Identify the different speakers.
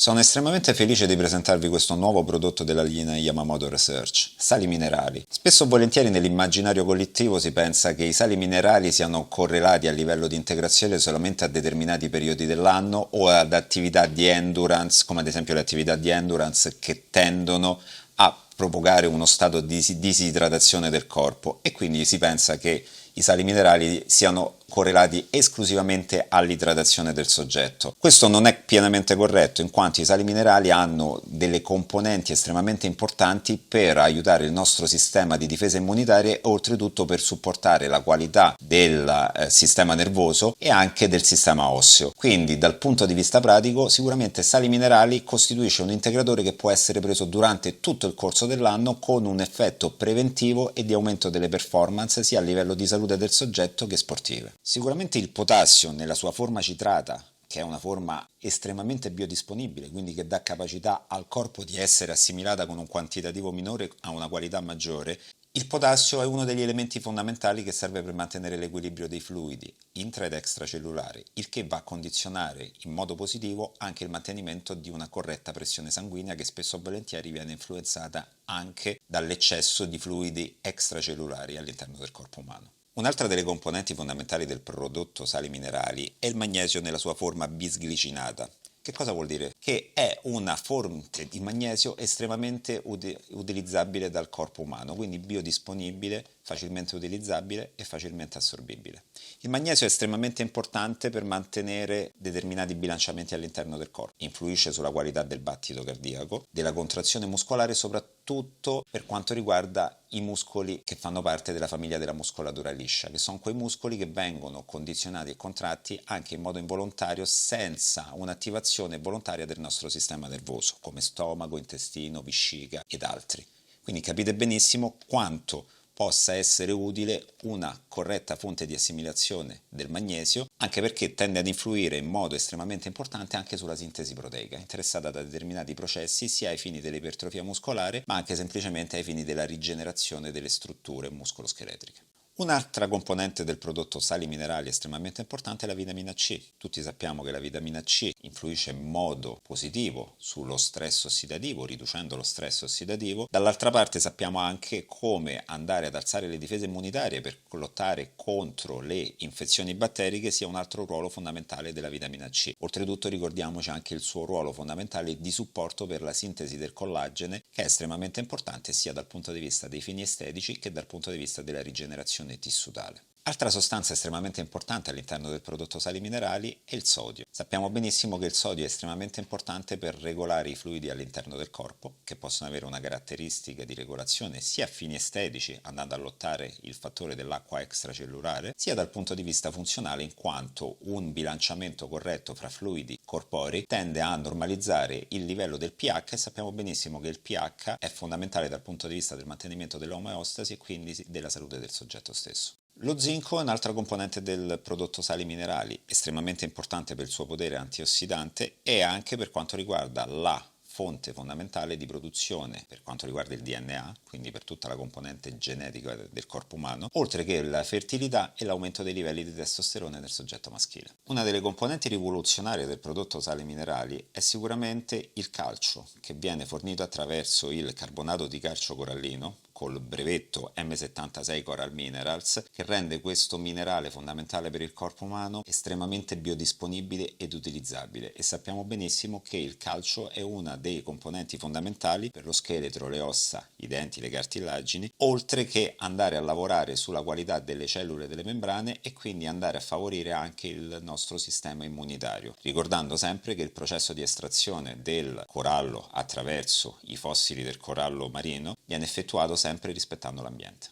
Speaker 1: Sono estremamente felice di presentarvi questo nuovo prodotto della linea Yamamoto Research, sali minerali. Spesso e volentieri nell'immaginario collettivo si pensa che i sali minerali siano correlati a livello di integrazione solamente a determinati periodi dell'anno o ad attività di endurance, come ad esempio le attività di endurance che tendono a provocare uno stato di disidratazione del corpo e quindi si pensa che i sali minerali siano correlati esclusivamente all'idratazione del soggetto. Questo non è pienamente corretto, in quanto i sali minerali hanno delle componenti estremamente importanti per aiutare il nostro sistema di difesa immunitaria e oltretutto per supportare la qualità del sistema nervoso e anche del sistema osseo. Quindi dal punto di vista pratico sicuramente sali minerali costituisce un integratore che può essere preso durante tutto il corso dell'anno con un effetto preventivo e di aumento delle performance sia a livello di salute del soggetto che sportive. Sicuramente il potassio nella sua forma citrata, che è una forma estremamente biodisponibile, quindi che dà capacità al corpo di essere assimilata con un quantitativo minore a una qualità maggiore, il potassio è uno degli elementi fondamentali che serve per mantenere l'equilibrio dei fluidi intra ed extracellulari, il che va a condizionare in modo positivo anche il mantenimento di una corretta pressione sanguigna che spesso e volentieri viene influenzata anche dall'eccesso di fluidi extracellulari all'interno del corpo umano. Un'altra delle componenti fondamentali del prodotto sali minerali è il magnesio nella sua forma bisglicinata. Che cosa vuol dire? Che è una fonte di magnesio estremamente utilizzabile dal corpo umano, quindi biodisponibile, facilmente utilizzabile e facilmente assorbibile. Il magnesio è estremamente importante per mantenere determinati bilanciamenti all'interno del corpo. Influisce sulla qualità del battito cardiaco, della contrazione muscolare e soprattutto per quanto riguarda i muscoli che fanno parte della famiglia della muscolatura liscia, che sono quei muscoli che vengono condizionati e contratti anche in modo involontario senza un'attivazione volontaria del nostro sistema nervoso, come stomaco, intestino, vescica ed altri. Quindi capite benissimo quanto possa essere utile una corretta fonte di assimilazione del magnesio, anche perché tende ad influire in modo estremamente importante anche sulla sintesi proteica, interessata da determinati processi sia ai fini dell'ipertrofia muscolare, ma anche semplicemente ai fini della rigenerazione delle strutture muscoloscheletriche. Un'altra componente del prodotto sali minerali estremamente importante è la vitamina C. Tutti sappiamo che la vitamina C influisce in modo positivo sullo stress ossidativo, riducendo lo stress ossidativo. Dall'altra parte sappiamo anche come andare ad alzare le difese immunitarie per lottare contro le infezioni batteriche sia un altro ruolo fondamentale della vitamina C. Oltretutto ricordiamoci anche il suo ruolo fondamentale di supporto per la sintesi del collagene, che è estremamente importante sia dal punto di vista dei fini estetici che dal punto di vista della rigenerazione tissutale. Altra sostanza estremamente importante all'interno del prodotto sali minerali è il sodio. Sappiamo benissimo che il sodio è estremamente importante per regolare i fluidi all'interno del corpo, che possono avere una caratteristica di regolazione sia a fini estetici, andando a lottare il fattore dell'acqua extracellulare, sia dal punto di vista funzionale, in quanto un bilanciamento corretto fra fluidi corporei tende a normalizzare il livello del pH e sappiamo benissimo che il pH è fondamentale dal punto di vista del mantenimento dell'omeostasi e quindi della salute del soggetto stesso. Lo zinco è un'altra componente del prodotto sali minerali, estremamente importante per il suo potere antiossidante e anche per quanto riguarda la fonte fondamentale di produzione per quanto riguarda il DNA, quindi per tutta la componente genetica del corpo umano, oltre che la fertilità e l'aumento dei livelli di testosterone nel soggetto maschile. Una delle componenti rivoluzionarie del prodotto sali minerali è sicuramente il calcio, che viene fornito attraverso il carbonato di calcio corallino, col brevetto M76 Coral Minerals, che rende questo minerale fondamentale per il corpo umano estremamente biodisponibile ed utilizzabile e sappiamo benissimo che il calcio è una dei componenti fondamentali per lo scheletro, le ossa, i denti, le cartilagini, oltre che andare a lavorare sulla qualità delle cellule delle membrane e quindi andare a favorire anche il nostro sistema immunitario, ricordando sempre che il processo di estrazione del corallo attraverso i fossili del corallo marino viene effettuato sempre rispettando l'ambiente.